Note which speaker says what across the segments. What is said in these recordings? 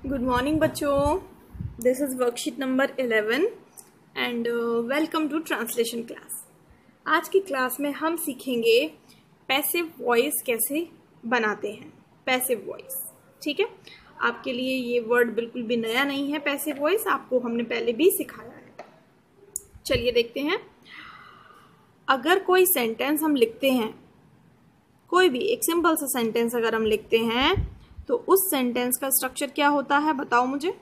Speaker 1: Good morning बच्चों, this is worksheet number 11 and welcome to translation class. आज की class में हम सीखेंगे पैसिव वॉइस कैसे बनाते हैं। पैसिव वॉइस, ठीक है। आपके लिए ये वर्ड बिल्कुल भी नया नहीं है। पैसिव वॉइस आपको हमने पहले भी सिखाया है। चलिए देखते हैं। अगर कोई सेंटेंस हम लिखते हैं, कोई भी एक सिंपल सा सेंटेंस अगर हम लिखते हैं तो उस सेंटेंस का स्ट्रक्चर क्या होता है, बताओ मुझे।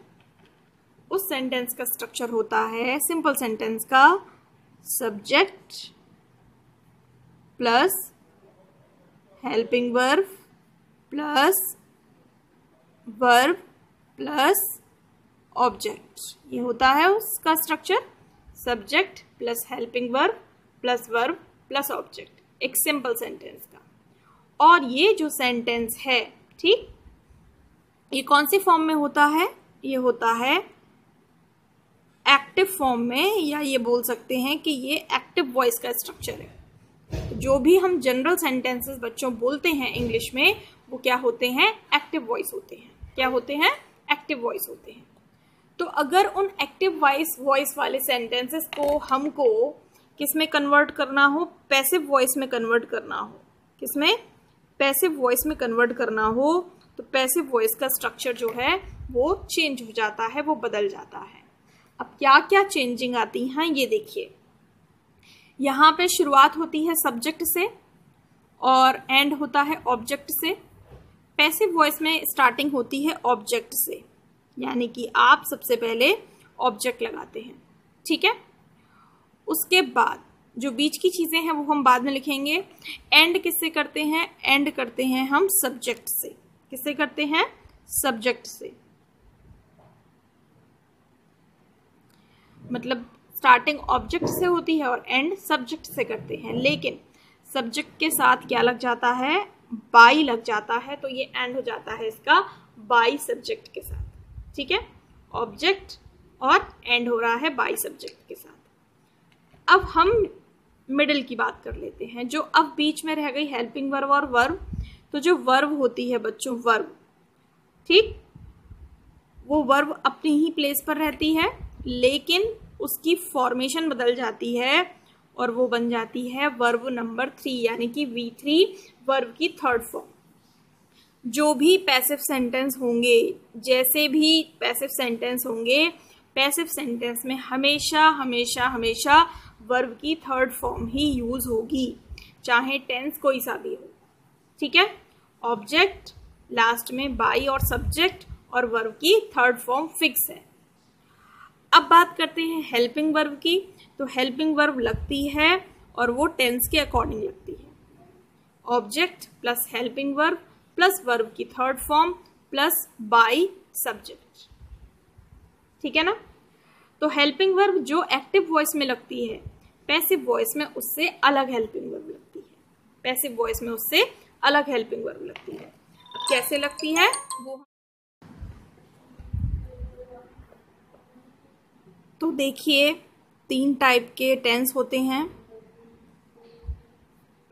Speaker 1: उस सेंटेंस का स्ट्रक्चर होता है, सिंपल सेंटेंस का, subject plus helping verb plus verb plus object. ये होता है उसका structure, subject plus helping verb plus verb plus object, एक सिंपल सेंटेंस का। और ये जो सेंटेंस है, ठीक, ये कौन सी फॉर्म में होता है? ये होता है एक्टिव फॉर्म में, या ये बोल सकते हैं कि ये एक्टिव वॉइस का स्ट्रक्चर है। जो भी हम जनरल सेंटेंसेस बच्चों बोलते हैं इंग्लिश में, वो क्या होते हैं? एक्टिव वॉइस होते हैं। क्या होते हैं? एक्टिव वॉइस होते हैं। तो अगर उन एक्टिव वॉइस वाले सेंटेंसेस को हमको किस में कन्वर्ट करना हो? पैसिव वॉइस में कन्वर्ट करना हो। किसमें? पैसिव वॉइस में कन्वर्ट करना हो तो पैसिव वॉइस का स्ट्रक्चर जो है वो चेंज हो जाता है, वो बदल जाता है। अब क्या क्या चेंजिंग आती हैं ये देखिए। यहाँ पे शुरुआत होती है सब्जेक्ट से और एंड होता है ऑब्जेक्ट से। पैसिव वॉइस में स्टार्टिंग होती है ऑब्जेक्ट से, यानी कि आप सबसे पहले ऑब्जेक्ट लगाते हैं, ठीक है। उसके बाद जो बीच की चीजें हैं वो हम बाद में लिखेंगे। एंड किससे करते हैं? एंड करते हैं हम सब्जेक्ट से। किससे करते हैं? सब्जेक्ट से। मतलब स्टार्टिंग ऑब्जेक्ट से होती है और एंड सब्जेक्ट से करते हैं, लेकिन सब्जेक्ट के साथ क्या लग जाता है? बाई लग जाता है, तो ये एंड हो जाता है इसका बाई सब्जेक्ट के साथ, ठीक है। ऑब्जेक्ट और एंड हो रहा है बाई सब्जेक्ट के साथ। अब हम मिडिल की बात कर लेते हैं। जो अब बीच में रह गई हेल्पिंग वर्ब और वर्ब, तो जो वर्ब होती है बच्चों, वर्ब, ठीक, वो वर्ब अपनी ही प्लेस पर रहती है, लेकिन उसकी फॉर्मेशन बदल जाती है और वो बन जाती है वर्ब नंबर 3, यानी कि V3, वर्ब की थर्ड फॉर्म। जो भी पैसिव सेंटेंस होंगे, जैसे भी पैसिव सेंटेंस होंगे, पैसिव सेंटेंस में हमेशा हमेशा हमेशा वर्ब की थर्ड फॉर्म ही यूज होगी, चाहे टेंस कोई सा भी हो, ठीक है। ऑब्जेक्ट, लास्ट में बाई और सब्जेक्ट, और वर्ब की थर्ड फॉर्म फिक्स है। अब बात करते हैं हेल्पिंग वर्ब की। तो हेल्पिंग वर्ब लगती है और वो टेंस के अकॉर्डिंग लगती है। Object plus helping verb plus verb की third form plus by subject, ठीक है ना। तो हेल्पिंग वर्ब जो एक्टिव वॉइस में लगती है, पैसिव वॉइस में उससे अलग हेल्पिंग वर्ब लगती है। पैसिव वॉइस में उससे अलग हेल्पिंग वर्ब लगती है। अब कैसे लगती है वो, तो देखिए 3 टाइप के टेंस होते हैं,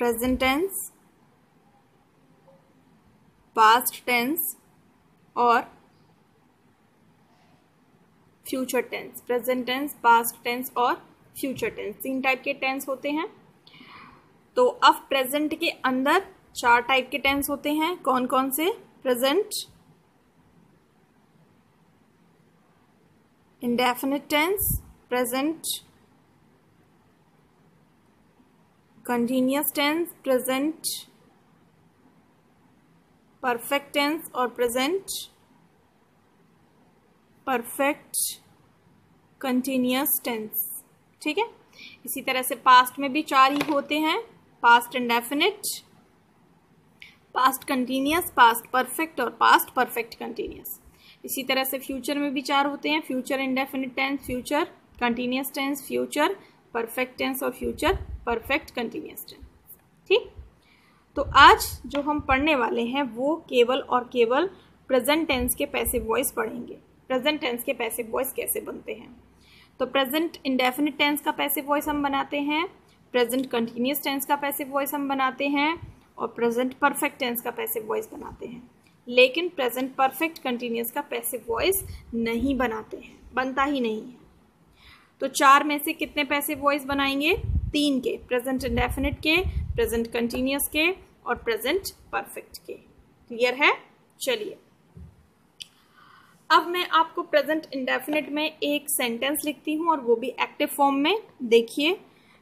Speaker 1: प्रेजेंट टेंस, पास्ट टेंस और future tense. Present tense, past tense और फ्यूचर टेंस, 3 टाइप के टेंस होते हैं। तो अब प्रेजेंट के अंदर 4 टाइप के टेंस होते हैं। कौन कौन से? Present, indefinite tense, present continuous tense, present perfect tense और प्रेजेंट परफेक्ट कंटिन्यूअस टेंस, ठीक है। इसी तरह से पास्ट में भी 4 ही होते हैं, past indefinite, past continuous, past perfect और पास्ट परफेक्ट कंटिन्यूअस। इसी तरह से फ्यूचर में भी 4 होते हैं, future indefinite tense, future continuous tense, future perfect tense और फ्यूचर परफेक्ट कंटिन्यूअस टेंस, ठीक। तो आज जो हम पढ़ने वाले हैं वो केवल और केवल प्रेजेंट टेंस के पैसिव वॉइस पढ़ेंगे। प्रेजेंट टेंस के पैसिव वॉइस कैसे बनते हैं? तो प्रेजेंट इंडेफिनिट टेंस का पैसिव वॉइस हम बनाते हैं, प्रेजेंट कंटिन्यूअस टेंस का पैसिव वॉइस हम बनाते हैं और प्रेजेंट परफेक्ट टेंस का पैसिव वॉइस बनाते हैं। लेकिन प्रेजेंट परफेक्ट कंटिन्यूअस का पैसिव वॉइस नहीं बनाते हैं, बनता ही नहीं है। तो 4 में से कितने पैसिव वॉइस बनाएंगे? 3 के, प्रेजेंट इंडेफिनिट के, प्रेजेंट कंटिन्यूअस के और प्रेजेंट परफेक्ट के। क्लियर है? चलिए अब मैं आपको प्रेजेंट इंडेफिनिट में एक सेंटेंस लिखती हूं और वो भी एक्टिव फॉर्म में। देखिए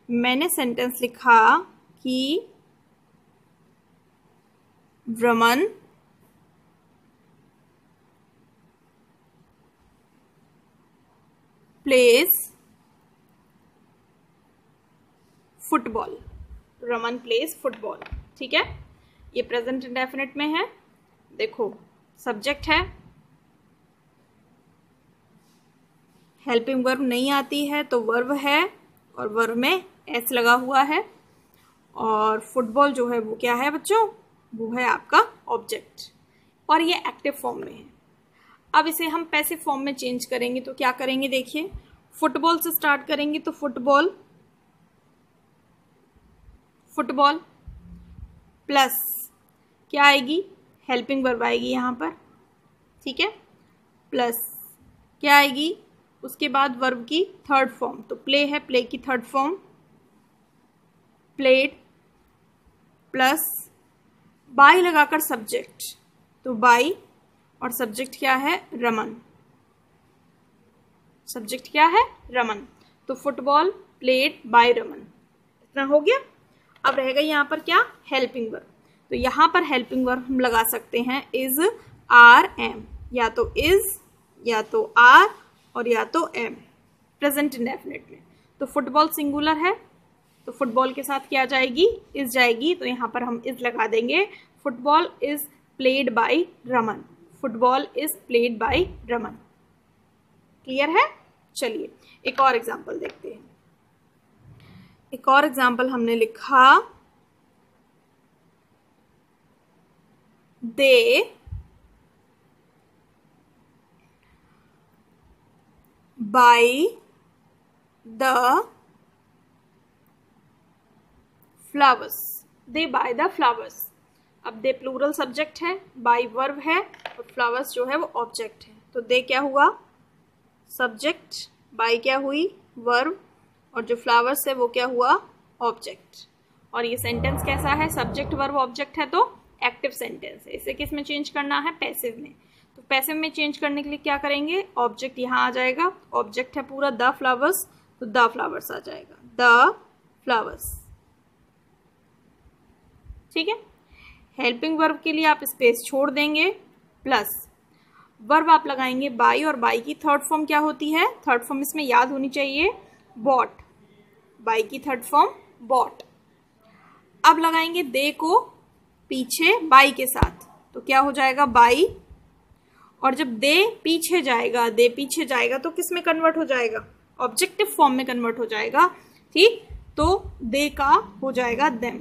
Speaker 1: मैंने सेंटेंस लिखा कि Raman plays football. Raman plays football. ठीक है, ये प्रेजेंट इंडेफिनिट में है। देखो सब्जेक्ट है, हेल्पिंग वर्ब नहीं आती है तो वर्ब है और वर्ब में एस लगा हुआ है, और फुटबॉल जो है वो क्या है बच्चों? वो है आपका ऑब्जेक्ट, और ये एक्टिव फॉर्म में है। अब इसे हम पैसिव फॉर्म में चेंज करेंगे तो क्या करेंगे? देखिए फुटबॉल से स्टार्ट करेंगे तो फुटबॉल, फुटबॉल प्लस क्या आएगी? हेल्पिंग वर्ब आएगी यहाँ पर। ठीक है, प्लस क्या आएगी? उसके बाद वर्ब की थर्ड फॉर्म, तो प्ले है, प्ले की third form played, plus by लगाकर सब्जेक्ट, तो बाई और सब्जेक्ट क्या है? रमन। सब्जेक्ट क्या है? रमन। तो फुटबॉल प्लेड बाय रमन। इतना हो गया। अब रह गई यहाँ पर क्या? Helping verb. तो यहाँ पर हेल्पिंग वर्ब हम लगा सकते हैं इज, आर, एम, या तो इज या तो आर और या तो एम प्रेजेंट इंडेफिनिट में। तो फुटबॉल सिंगुलर है तो फुटबॉल के साथ क्या जाएगी? इज जाएगी, तो यहाँ पर हम इज लगा देंगे। Football is played by Raman. Football is played by Raman. Clear है? चलिए एक और एग्जांपल देखते हैं। एक और एग्जांपल हमने लिखा they buy the flowers. They buy the flowers. अब दे प्लूरल सब्जेक्ट है, बाय वर्ब है और फ्लावर्स जो है वो ऑब्जेक्ट है। तो दे क्या हुआ? सब्जेक्ट, बाय क्या हुई? वर्ब, और जो फ्लावर्स है वो क्या हुआ? ऑब्जेक्ट। और ये सेंटेंस कैसा है? सब्जेक्ट वर्ब ऑब्जेक्ट है तो एक्टिव सेंटेंस है। इसे किस में चेंज करना है? पैसिव में। तो पैसिव में चेंज करने के लिए क्या करेंगे? ऑब्जेक्ट यहाँ आ जाएगा, ऑब्जेक्ट है पूरा द फ्लावर्स, तो द फ्लावर्स आ जाएगा, द फ्लावर्स। ठीक है, हेल्पिंग वर्ब के लिए आप स्पेस छोड़ देंगे, प्लस वर्ब आप लगाएंगे बाई, और बाई की थर्ड फॉर्म क्या होती है? थर्ड फॉर्म इसमें याद होनी चाहिए, बॉट। बाई की थर्ड फॉर्म बॉट। अब लगाएंगे दे को पीछे बाई के साथ, तो क्या हो जाएगा? बाई, और जब दे पीछे जाएगा, दे पीछे जाएगा तो किस में कन्वर्ट हो जाएगा? ऑब्जेक्टिव फॉर्म में कन्वर्ट हो जाएगा। ठीक, तो दे का हो जाएगा देम।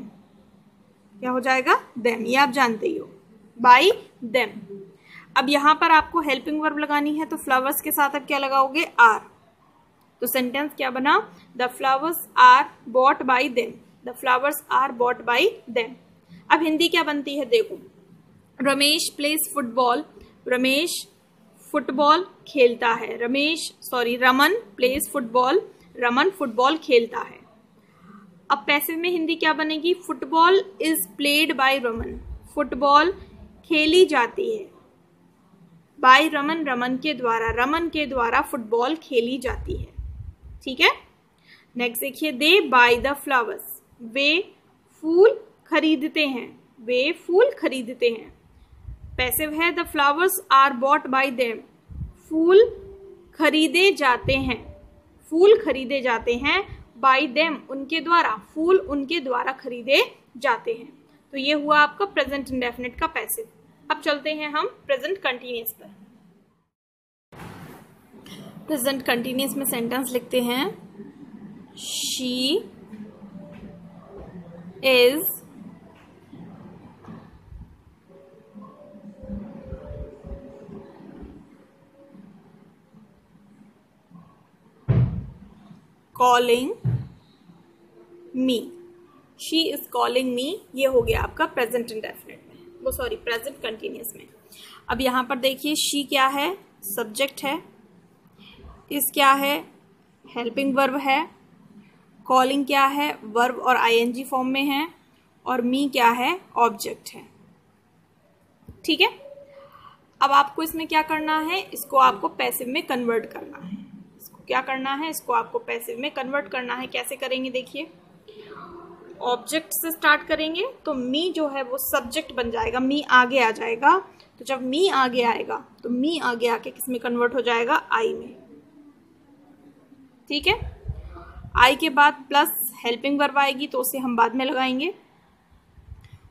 Speaker 1: क्या हो जाएगा? देम। ये आप जानते ही हो, बाई देम। अब यहां पर आपको हेल्पिंग वर्ब लगानी है तो फ्लावर्स के साथ अब क्या लगाओगे? आर। तो सेंटेंस क्या बना? The flowers are bought by them. The flowers are bought by them. अब हिंदी क्या बनती है? देखो, Ramesh plays football. Ramesh football खेलता है। Raman plays football. Raman football खेलता है। अब पैसिव में हिंदी क्या बनेगी? Football is played by Raman. Football खेली जाती है बाय रमन, रमन के द्वारा। रमन के द्वारा फुटबॉल खेली जाती है। ठीक है, नेक्स्ट देखिए, दे बाय द फ्लावर्स। वे फूल खरीदते हैं। वे फूल खरीदते हैं। पैसिव है, the flowers are bought by them. फूल खरीदे जाते हैं। फूल खरीदे जाते हैं बाय देम, उनके द्वारा। फूल उनके द्वारा खरीदे जाते हैं। तो ये हुआ आपका प्रेजेंट इंडेफिनिट का पैसिव। अब चलते हैं हम प्रेजेंट कंटिन्यूअस पर। प्रेजेंट कंटिन्यूअस में सेंटेंस लिखते हैं, she is calling me. She is calling me. ये हो गया आपका प्रेजेंट इंडेफिनिट में। वो सॉरी प्रेजेंट कंटिन्यूस में। अब यहाँ पर देखिए शी क्या है, सब्जेक्ट है, इस क्या है, हेल्पिंग वर्ब है, कॉलिंग क्या है, वर्ब और आईएनजी फॉर्म में है, और मी क्या है, ऑब्जेक्ट है। ठीक है, अब आपको इसमें क्या करना है, इसको आपको पैसिव में कन्वर्ट करना है। इसको क्या करना है, इसको आपको पैसिव में कन्वर्ट करना है। कैसे करेंगे देखिए, ऑब्जेक्ट से स्टार्ट करेंगे तो मी जो है वो सब्जेक्ट बन जाएगा, मी आगे आ जाएगा। तो जब मी आगे आएगा तो मी आगे आके किस में कन्वर्ट हो जाएगा, आई में। ठीक है, आई के बाद प्लस हेल्पिंग वर्ब आएगी तो उसे हम बाद में लगाएंगे।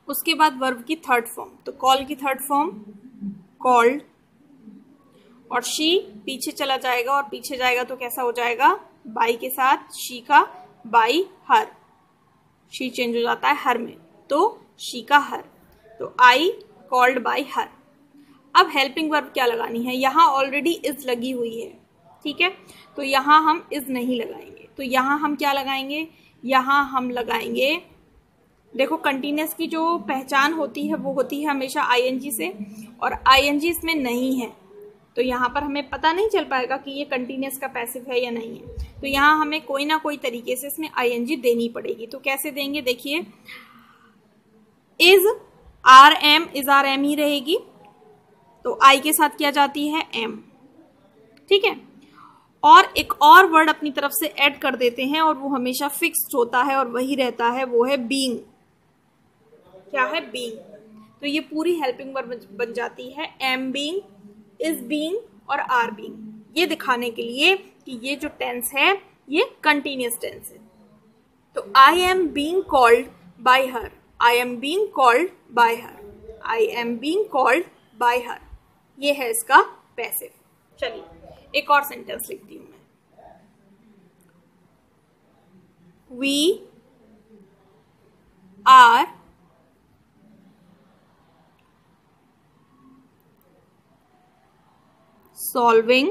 Speaker 1: उसके बाद वर्ब की थर्ड फॉर्म, तो कॉल की थर्ड फॉर्म कॉल्ड, और शी पीछे चला जाएगा, और पीछे जाएगा तो कैसा हो जाएगा, बाई के साथ शी का बाई हर, शी चेंज हो जाता है हर में, तो शी का हर, तो आई कॉल्ड बाई हर। अब हेल्पिंग वर्ब क्या लगानी है, यहाँ ऑलरेडी इज लगी हुई है। ठीक है, तो यहाँ हम इज नहीं लगाएंगे, तो यहाँ हम क्या लगाएंगे, यहाँ हम लगाएंगे, देखो कंटिन्यूस की जो पहचान होती है वो होती है हमेशा आईएनजी से, और आईएनजी इसमें नहीं है, तो यहाँ पर हमें पता नहीं चल पाएगा कि ये कंटिन्यूस का पैसिव है या नहीं है। तो यहाँ हमें कोई ना कोई तरीके से इसमें आईएनजी देनी पड़ेगी। तो कैसे देंगे देखिए, इज आर एम ही रहेगी, तो आई के साथ क्या जाती है, एम। ठीक है, और एक और वर्ड अपनी तरफ से ऐड कर देते हैं, और वो हमेशा फिक्स्ड होता है और वही रहता है, वो है बीइंग। क्या है, बीइंग। तो ये पूरी हेल्पिंग वर्ब बन जाती है, एम बीइंग, इज बीइंग और आर बीइंग, ये दिखाने के लिए कि ये जो टेंस है ये कंटिन्यूअस टेंस है। तो I am being called by her, I am being called by her, I am being called by हर, ये है इसका पैसिव। चलिए एक और सेंटेंस लिखती हूं मैं, we are solving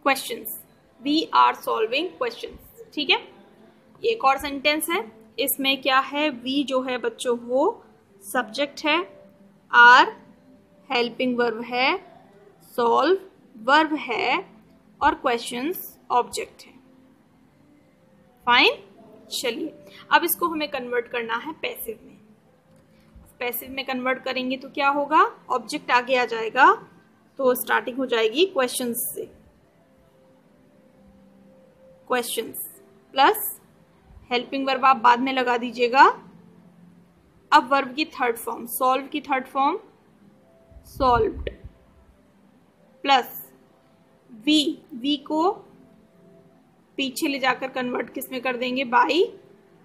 Speaker 1: questions, we are solving questions. ठीक है, एक और सेंटेंस है, इसमें क्या है, वी जो है बच्चों वो सब्जेक्ट है, आर हेल्पिंग वर्ब है, सॉल्व वर्ब है, और क्वेश्चंस ऑब्जेक्ट है। फाइन, चलिए अब इसको हमें कन्वर्ट करना है पैसिव में। पैसिव में कन्वर्ट करेंगे तो क्या होगा, ऑब्जेक्ट आगे आ जाएगा, तो स्टार्टिंग हो जाएगी क्वेश्चंस से, क्वेश्चंस प्लस हेल्पिंग वर्ब आप बाद में लगा दीजिएगा। अब वर्ब की थर्ड फॉर्म, सॉल्व की third form solved, plus V को पीछे ले जाकर कन्वर्ट किस में कर देंगे, बाई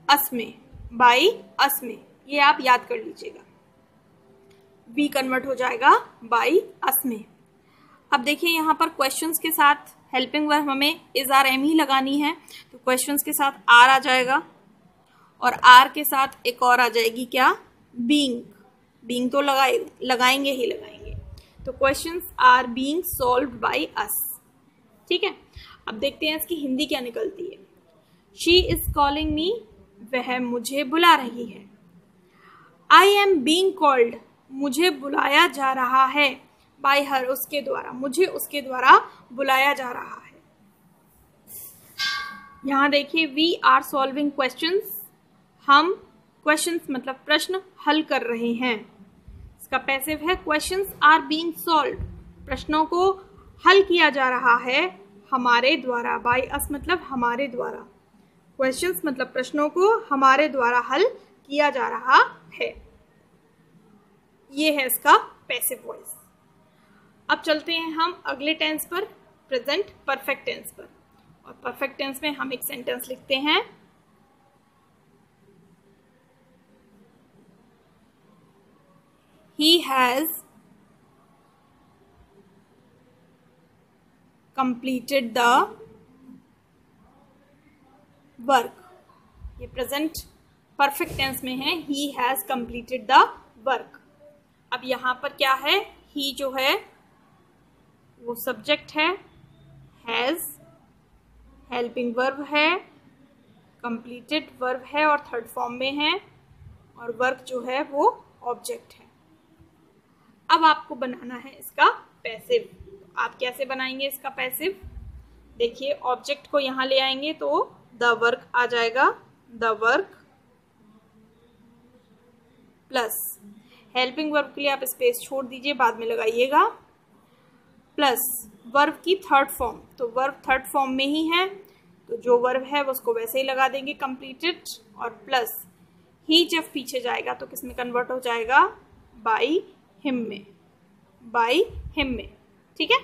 Speaker 1: अस में, बाई अस में, ये आप याद कर लीजिएगा, वी कन्वर्ट हो जाएगा बाई अस में। अब देखिए यहाँ पर क्वेश्चंस के साथ हेल्पिंग वर्ब हमें इज आर एम ही लगानी है, तो क्वेश्चंस के साथ आर आ जाएगा, और आर के साथ एक और आ जाएगी क्या, बीइंग, बीइंग तो लगाएंगे ही लगाएंगे, तो questions are being solved by us. ठीक है, अब देखते हैं इसकी हिंदी क्या निकलती है। शी इज कॉलिंग मी, वह मुझे बुला रही है। आई एम बीइंग कॉल्ड, मुझे बुलाया जा रहा है, बाय हर, उसके द्वारा, मुझे उसके द्वारा बुलाया जा रहा है। यहां देखिए, वी आर सॉल्विंग क्वेश्चंस, हम क्वेश्चंस मतलब प्रश्न हल कर रहे हैं, इसका पैसिव है क्वेश्चंस आर बीइंग सॉल्व्ड, प्रश्नों को हल किया जा रहा है हमारे द्वारा, बाय अस मतलब हमारे द्वारा, क्वेश्चंस मतलब प्रश्नों को हमारे द्वारा हल किया जा रहा है। ये है इसका पैसिव वॉइस। अब चलते हैं हम अगले टेंस पर, प्रेजेंट परफेक्ट टेंस पर, और परफेक्ट टेंस में हम एक सेंटेंस लिखते हैं, he has completed the work, ये प्रेजेंट परफेक्ट टेंस में है, he has completed the work। अब यहाँ पर क्या है, he जो है वो सब्जेक्ट है, has हेल्पिंग वर्ब है, कंप्लीटेड वर्ब है और थर्ड फॉर्म में है, और वर्क जो है वो ऑब्जेक्ट है। अब आपको बनाना है इसका पैसिव। आप कैसे बनाएंगे इसका पैसिव? देखिए, ऑब्जेक्ट को यहाँ ले आएंगे तो द वर्क आ जाएगा, the work plus helping verb के लिए आप स्पेस छोड़ दीजिए, बाद में लगाइएगा, प्लस वर्ब की थर्ड फॉर्म, तो वर्ब थर्ड फॉर्म में ही है तो जो वर्ब है वो उसको वैसे ही लगा देंगे कंप्लीटेड, और प्लस ही जब पीछे जाएगा तो किस में कन्वर्ट हो जाएगा? बाई हिम में, बाई हिम में। ठीक है,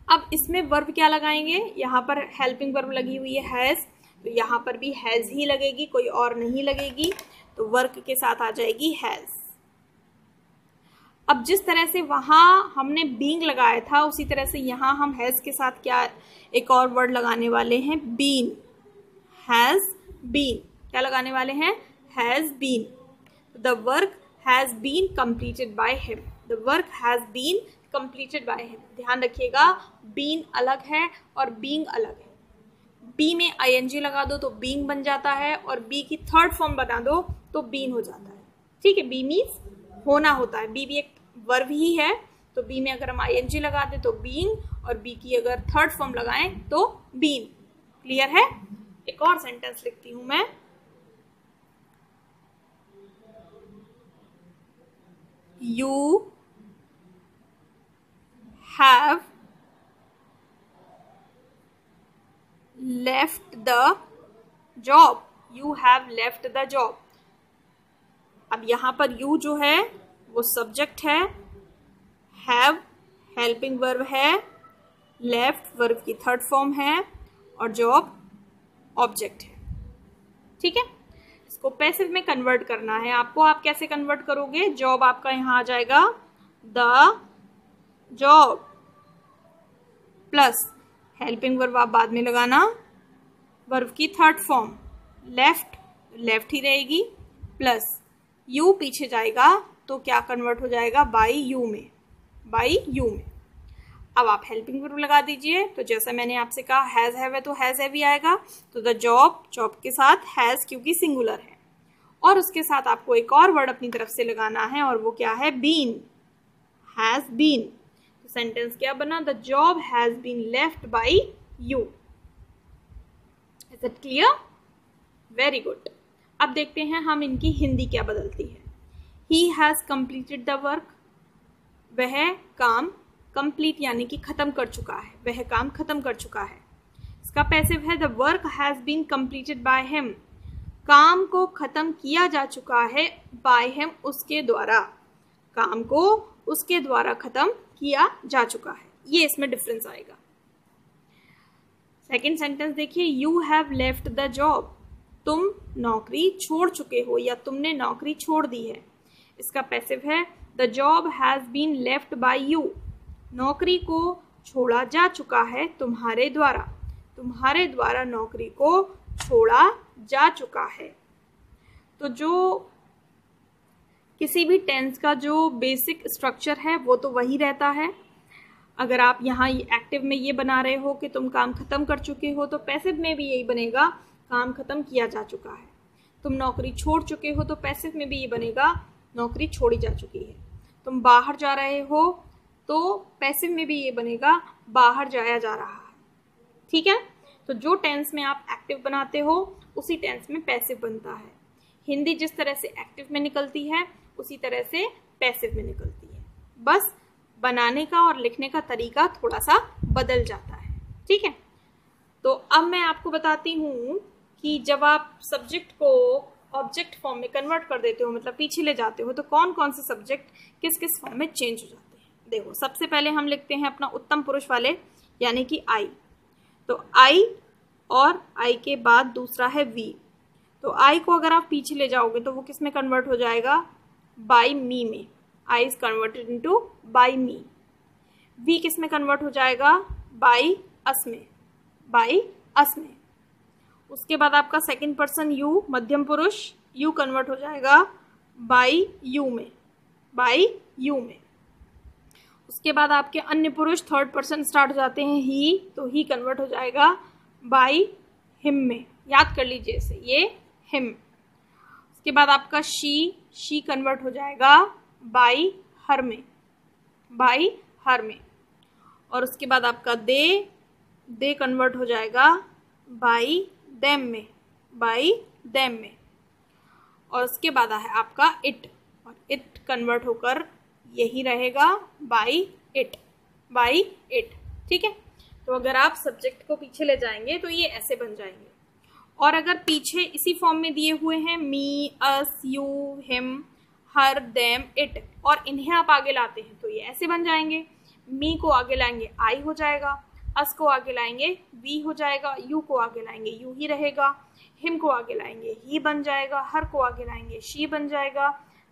Speaker 1: अब इसमें वर्ब क्या लगाएंगे? यहाँ पर हेल्पिंग वर्ब लगी हुई है हैज़, तो यहाँ पर भी हैज़ ही लगेगी, कोई और नहीं लगेगी, तो वर्क के साथ आ जाएगी हैज़। अब जिस तरह से वहाँ हमने बीइंग लगाया था उसी तरह से यहाँ हम हैज़ के साथ क्या एक और वर्ड लगाने वाले हैं? Been, has been. क्या लगाने वाले हैं? Has been. The work has been completed by him, the work has been completed by him. ध्यान रखिएगा, बीन अलग है और बीइंग अलग है। बी में आईएनजी लगा दो तो बीइंग बन जाता है, और बी की थर्ड फॉर्म बना दो तो बीन हो जाता है। ठीक है, बी मीन्स होना होता है, बी भी एक वर्ब ही है, तो बी में अगर हम आईएनजी लगा दें तो बीइंग, और बी की अगर थर्ड फॉर्म लगाएं तो बीन। क्लियर है? एक और सेंटेंस लिखती हूं मैं। You have left the job, you have left the job। अब यहाँ पर you जो है वो सब्जेक्ट है, have हेल्पिंग वर्ब है, left वर्ब की थर्ड फॉर्म है, और job ऑब्जेक्ट है। ठीक है, इसको पैसिव में कन्वर्ट करना है आपको। आप कैसे कन्वर्ट करोगे? जॉब आपका यहाँ आ जाएगा the job, plus helping verb आप बाद में लगाना, वर्ब की थर्ड फॉर्म लेफ्ट, लेफ्ट ही रहेगी, प्लस यू पीछे जाएगा तो क्या कन्वर्ट हो जाएगा? बाई यू में, बाई यू में। अब आप हेल्पिंग वर्ब लगा दीजिए, तो जैसा मैंने आपसे कहा हैज हैव है तो हैज हैव ही आएगा, तो द जॉब, जॉब के साथ हैज क्योंकि सिंगुलर है, और उसके साथ आपको एक और वर्ड अपनी तरफ से लगाना है, और वो क्या है? Been, has been. तो सेंटेंस क्या बना? The job has been left by you. Is it clear? Very good. अब देखते हैं हम इनकी हिंदी क्या बदलती है। He has completed the work, वह काम कंप्लीट यानी कि खत्म कर चुका है, वह काम खत्म कर चुका है। इसका पैसिव है the work has been completed by him, काम को खत्म किया जा चुका है, बाय हिम उसके द्वारा, काम को उसके द्वारा खत्म किया जा चुका है। ये इसमें डिफरेंस आएगा। सेकेंड सेंटेंस देखिए, you have left the job, तुम नौकरी छोड़ चुके हो या तुमने नौकरी छोड़ दी है। इसका पैसिव है the job has been left by you, नौकरी को छोड़ा जा चुका है तुम्हारे द्वारा, तुम्हारे द्वारा नौकरी को छोड़ा जा चुका है। तो जो किसी भी टेंस का जो बेसिक स्ट्रक्चर है वो तो वही रहता है। अगर आप यहाँ एक्टिव में ये बना रहे हो कि तुम काम खत्म कर चुके हो, तो पैसिव में भी यही बनेगा, काम खत्म किया जा चुका है। तुम नौकरी छोड़ चुके हो तो पैसिव में भी ये बनेगा, नौकरी छोड़ी जा चुकी है। तुम बाहर जा रहे हो तो पैसिव में भी ये बनेगा, बाहर जाया जा रहा है। ठीक है, तो जो टेंस में आप एक्टिव बनाते हो उसी टेंस में पैसिव बनता है। हिंदी जिस तरह से एक्टिव में निकलती है उसी तरह से पैसिव में निकलती है, बस बनाने का और लिखने का तरीका थोड़ा सा बदल जाता है। ठीक है, तो अब मैं आपको बताती हूँ कि जब आप सब्जेक्ट को ऑब्जेक्ट फॉर्म में कन्वर्ट कर देते हो, मतलब पीछे ले जाते हो, तो कौन कौन से सब्जेक्ट किस किस फॉर्म में चेंज हो जाते हैं। देखो, सबसे पहले हम लिखते हैं अपना उत्तम पुरुष वाले, यानी कि आई। तो आई और आई के बाद दूसरा है वी। तो आई को अगर आप पीछे ले जाओगे तो वो किस में कन्वर्ट हो जाएगा? बाई मी में। I is converted into by me. We किस में कन्वर्ट हो जाएगा? बाई अस में, बाई अस में। उसके बाद आपका सेकंड पर्सन यू, मध्यम पुरुष, यू कन्वर्ट हो जाएगा बाई यू में, बाई यू में। उसके बाद आपके अन्य पुरुष थर्ड पर्सन स्टार्ट हो जाते हैं ही, तो ही कन्वर्ट हो जाएगा बाई हिम में, याद कर लीजिए इसे, ये हिम। उसके बाद आपका शी कन्वर्ट हो जाएगा बाई हर में, बाई हर में। और उसके बाद आपका दे कन्वर्ट हो जाएगा बाई देम में, बाई देम में। और उसके बाद है आपका इट, और इट कन्वर्ट होकर यही रहेगा बाई इट, बाई इट। ठीक है, तो अगर आप सब्जेक्ट को पीछे ले जाएंगे तो ये ऐसे बन जाएंगे। और अगर पीछे इसी फॉर्म में दिए हुए हैं me, us, you, him, her, them, it, और इन्हें आप आगे लाते हैं तो ये ऐसे बन जाएंगे। मी को आगे लाएंगे आई हो जाएगा, अस को आगे लाएंगे वी हो जाएगा, यू को आगे लाएंगे यू ही रहेगा, हिम को आगे लाएंगे ही बन जाएगा, हर को आगे लाएंगे शी बन जाएगा,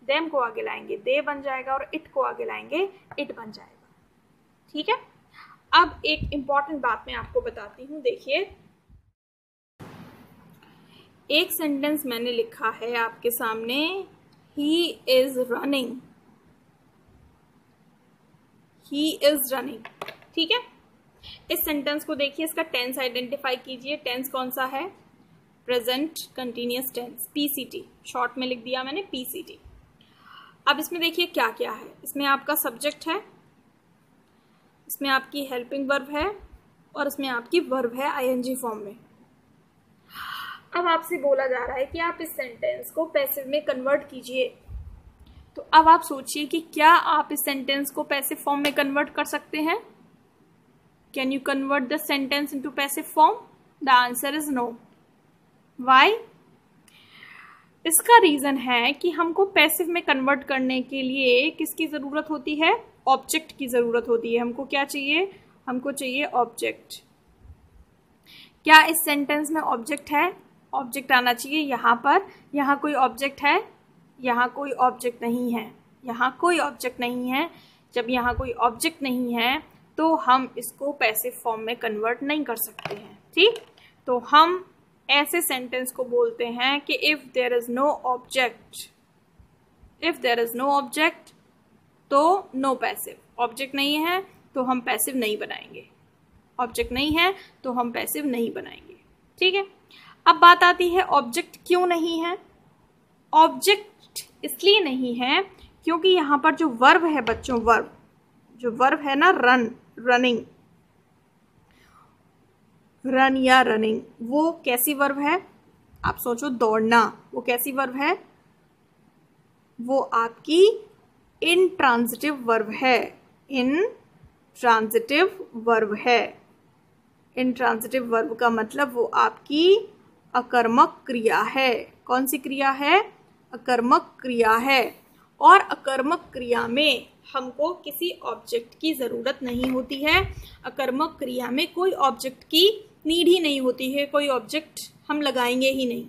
Speaker 1: देम को आगे लाएंगे दे बन जाएगा, और इट को आगे लाएंगे इट बन जाएगा। ठीक है, अब एक इंपॉर्टेंट बात मैं आपको बताती हूँ। देखिए, एक सेंटेंस मैंने लिखा है आपके सामने, he is running, he is running. ठीक है, इस सेंटेंस को देखिए, इसका टेंस आइडेंटिफाई कीजिए। टेंस कौन सा है? Present continuous tense, PCT, short में लिख दिया मैंने पीसीटी। अब इसमें देखिए क्या क्या है। इसमें आपका सब्जेक्ट है, इसमें आपकी हेल्पिंग वर्ब है, और इसमें आपकी वर्ब है आईएनजी फॉर्म में। अब आपसे बोला जा रहा है कि आप इस सेंटेंस को पैसिव में कन्वर्ट कीजिए। तो अब आप सोचिए कि क्या आप इस सेंटेंस को पैसिव फॉर्म में कन्वर्ट कर सकते हैं? Can you convert the sentence into passive form? The answer is no. Why? इसका रीजन है कि हमको पैसिव में कन्वर्ट करने के लिए किसकी जरूरत होती है? ऑब्जेक्ट की जरूरत होती है। हमको क्या चाहिए? हमको चाहिए ऑब्जेक्ट। क्या इस सेंटेंस में ऑब्जेक्ट है? ऑब्जेक्ट आना चाहिए यहाँ पर। यहाँ कोई ऑब्जेक्ट है? यहाँ कोई ऑब्जेक्ट नहीं है, यहाँ कोई ऑब्जेक्ट नहीं है। जब यहाँ कोई ऑब्जेक्ट नहीं है तो हम इसको पैसिव फॉर्म में कन्वर्ट नहीं कर सकते हैं। ठीक, तो हम ऐसे सेंटेंस को बोलते हैं कि if there is no object, if there is no object तो नो पैसिव। ऑब्जेक्ट नहीं है तो हम पैसिव नहीं बनाएंगे, ऑब्जेक्ट नहीं है तो हम पैसिव नहीं बनाएंगे। ठीक है, अब बात आती है ऑब्जेक्ट क्यों नहीं है। ऑब्जेक्ट इसलिए नहीं है क्योंकि यहाँ पर जो वर्ब है बच्चों, वर्ब, जो वर्ब है ना, रन, रनिंग, रन या रनिंग, वो कैसी वर्ब है? आप सोचो, दौड़ना, वो कैसी वर्ब है? वो आपकी इनट्रांजिटिव वर्ब है, इनट्रांजिटिव वर्ब है। इनट्रांजिटिव वर्ब का मतलब वो आपकी अकर्मक क्रिया है। कौन सी क्रिया है? अकर्मक क्रिया है। और अकर्मक क्रिया में हमको किसी ऑब्जेक्ट की ज़रूरत नहीं होती है। अकर्मक क्रिया में कोई ऑब्जेक्ट की नीड ही नहीं होती है, कोई ऑब्जेक्ट हम लगाएंगे ही नहीं।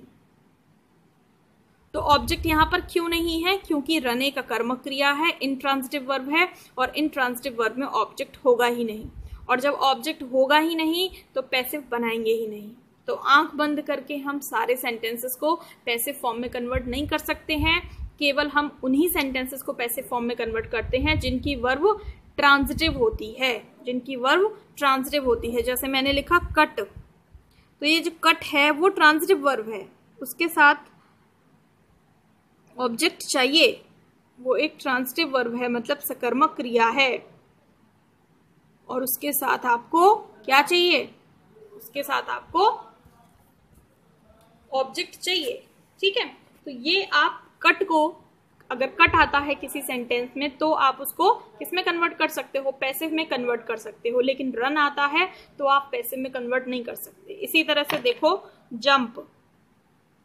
Speaker 1: तो ऑब्जेक्ट यहाँ पर क्यों नहीं है? क्योंकि रन एक अकर्मक क्रिया है, इनट्रांजिटिव वर्ब है, और इनट्रांजिटिव वर्ब में ऑब्जेक्ट होगा ही नहीं। और जब ऑब्जेक्ट होगा ही नहीं तो पैसिव बनाएंगे ही नहीं। तो आंख बंद करके हम सारे सेंटेंसेस को पैसिव फॉर्म में कन्वर्ट नहीं कर सकते हैं। केवल हम उन्हीं सेंटेंसेस को पैसिव फॉर्म में कन्वर्ट करते हैं जिनकी वर्ब ट्रांजिटिव होती है, जिनकी वर्ब ट्रांजिटिव होती है। जैसे मैंने लिखा कट, तो ये जो कट है वो ट्रांजिटिव वर्ब है, उसके साथ ऑब्जेक्ट चाहिए, वो एक ट्रांजिटिव वर्ब है, मतलब सकर्मक क्रिया है। और उसके साथ आपको क्या चाहिए? उसके साथ आपको ऑब्जेक्ट चाहिए। ठीक है, तो ये आप कट को, अगर कट आता है किसी सेंटेंस में तो आप उसको किस में कन्वर्ट कर सकते हो? पैसिव में कन्वर्ट कर सकते हो। लेकिन रन आता है तो आप पैसिव में कन्वर्ट नहीं कर सकते। इसी तरह से देखो, जंप,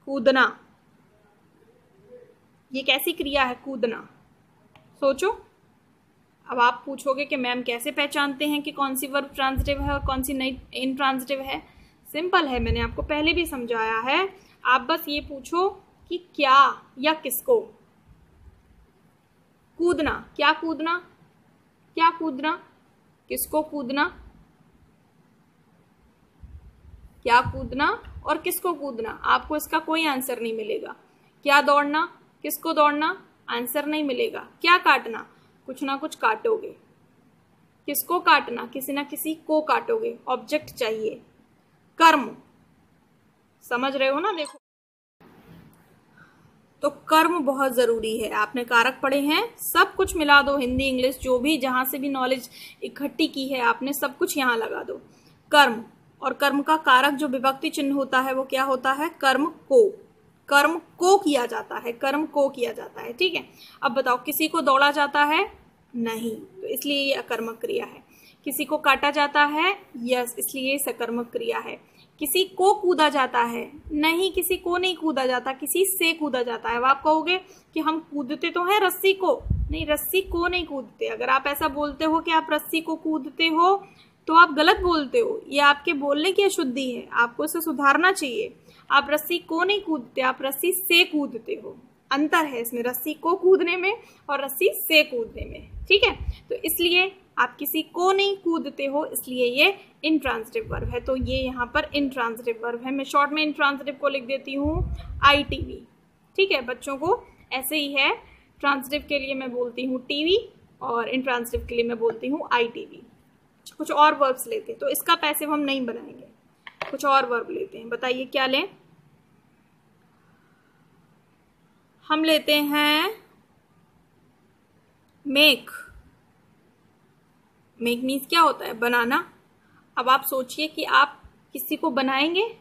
Speaker 1: कूदना, ये कैसी क्रिया है? कूदना। सोचो, अब आप पूछोगे कि मैम कैसे पहचानते हैं कि कौन सी वर्ब ट्रांजिटिव है और कौन सी नहीं इनट्रांजिटिव है? सिंपल है, मैंने आपको पहले भी समझाया है। आप बस ये पूछो कि क्या या किसको। कूदना, क्या कूदना? क्या कूदना? किसको कूदना? क्या कूदना और किसको कूदना? आपको इसका कोई आंसर नहीं मिलेगा। क्या दौड़ना? किसको दौड़ना? आंसर नहीं मिलेगा। क्या काटना? कुछ ना कुछ काटोगे। किसको काटना? किसी ना किसी को काटोगे। ऑब्जेक्ट चाहिए। कर्म, समझ रहे हो ना? देखो, तो कर्म बहुत जरूरी है। आपने कारक पढ़े हैं, सब कुछ मिला दो, हिंदी इंग्लिश जो भी जहां से भी नॉलेज इकट्ठी की है आपने, सब कुछ यहाँ लगा दो। कर्म, और कर्म का कारक जो विभक्ति चिन्ह होता है वो क्या होता है? कर्म को। कर्म को किया जाता है, कर्म को किया जाता है। ठीक है, अब बताओ, किसी को दौड़ा जाता है? नहीं, तो इसलिए ये अकर्मक क्रिया है। किसी को काटा जाता है? यस, इसलिए सकर्मक क्रिया है। किसी को कूदा जाता है? नहीं, किसी को नहीं कूदा जाता, किसी से कूदा जाता है। अब आप कहोगे कि हम कूदते तो हैं रस्सी को, नहीं, रस्सी को नहीं कूदते। अगर आप ऐसा बोलते हो कि आप रस्सी को कूदते हो तो आप गलत बोलते हो, ये आपके बोलने की अशुद्धि है, आपको इसे सुधारना चाहिए। आप रस्सी को नहीं कूदते, आप रस्सी से कूदते हो। अंतर है इसमें, रस्सी को कूदने में और रस्सी से कूदने में। ठीक है, तो इसलिए आप किसी को नहीं कूदते हो, इसलिए ये इंट्रांजिटिव वर्ब है। तो ये यहाँ पर इंट्रांजिटिव वर्ब है। मैं शॉर्ट में इंट्रांजिटिव को लिख देती हूँ ITV। ठीक है, बच्चों को ऐसे ही है, ट्रांजिटिव के लिए मैं बोलती हूँ TV और इंट्रांजिटिव के लिए मैं बोलती हूँ ITV। कुछ और वर्ब्स लेते हैं, तो इसका पैसिव हम नहीं बनाएंगे, कुछ और वर्ब लेते हैं। बताइए क्या लें? हम लेते हैं मेक। मेक मीन्स क्या होता है? बनाना। अब आप सोचिए कि आप किसी को बनाएंगे।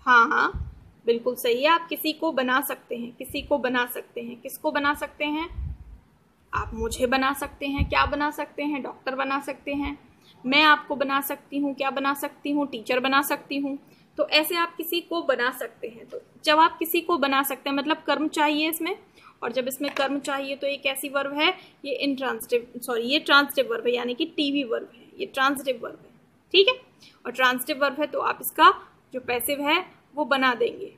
Speaker 1: हाँ हाँ, बिल्कुल सही है, आप किसी को बना सकते हैं, किसी को बना सकते हैं। किसको बना सकते हैं? आप मुझे बना सकते हैं। क्या बना सकते हैं? डॉक्टर बना सकते हैं। मैं आपको बना सकती हूँ। क्या बना सकती हूँ? टीचर बना सकती हूँ। तो ऐसे आप किसी को बना सकते हैं। तो जब आप किसी को बना सकते हैं मतलब कर्म चाहिए इसमें, और जब इसमें कर्म चाहिए तो ये कैसी वर्ब है? ये ये ट्रांजिटिव वर्ब है, यानी कि TV वर्ब है, ये ट्रांजिटिव वर्ब है। ठीक है, और ट्रांजिटिव वर्ब है तो आप इसका जो पैसिव है वो बना देंगे।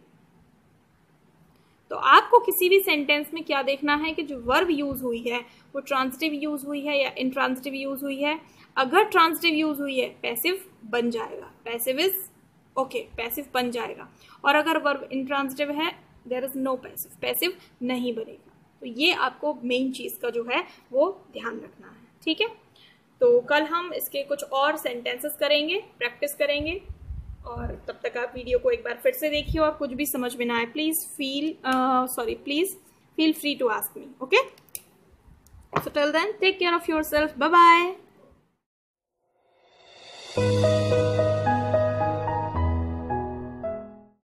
Speaker 1: तो आपको किसी भी सेंटेंस में क्या देखना है कि जो वर्ब यूज हुई है वो ट्रांजिटिव यूज हुई है या इंट्रांजिटिव यूज हुई है। अगर ट्रांजिटिव यूज हुई है पैसिव बन जाएगा, पैसिव इज ओके, पैसिव बन जाएगा। और अगर वर्ब इंट्रांजिटिव है there is no passive, passive नहीं बनेगा। तो ये आपको मेन चीज का जो है वो ध्यान रखना है। ठीक है, तो कल हम इसके कुछ और सेंटेंसेस करेंगे, प्रैक्टिस करेंगे, और तब तक आप वीडियो को एक बार फिर से देखिए, और कुछ भी समझ में ना आए please feel free to ask me. Okay, so till then take care of yourself, bye bye।